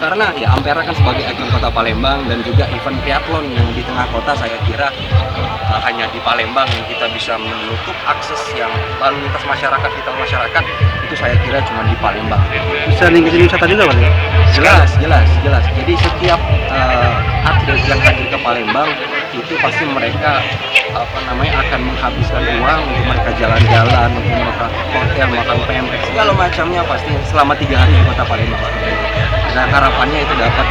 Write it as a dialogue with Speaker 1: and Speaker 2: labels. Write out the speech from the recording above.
Speaker 1: Karena ya Ampera kan sebagai ikon kota Palembang dan juga event triathlon yang di tengah kota, saya kira hanya di Palembang yang kita bisa menutup akses yang lalu lintas masyarakat, vital masyarakat, itu saya kira cuma di Palembang.
Speaker 2: Bisa lingkungan wisata juga Pak ya?
Speaker 1: Jelas. Jadi setiap atlet yang hadir ke Palembang itu pasti mereka akan menghabiskan uang untuk mereka jalan-jalan, untuk mereka hotel, makan pempek, segala macamnya pasti selama 3 hari di kota Palembang. Dan harapannya itu dapat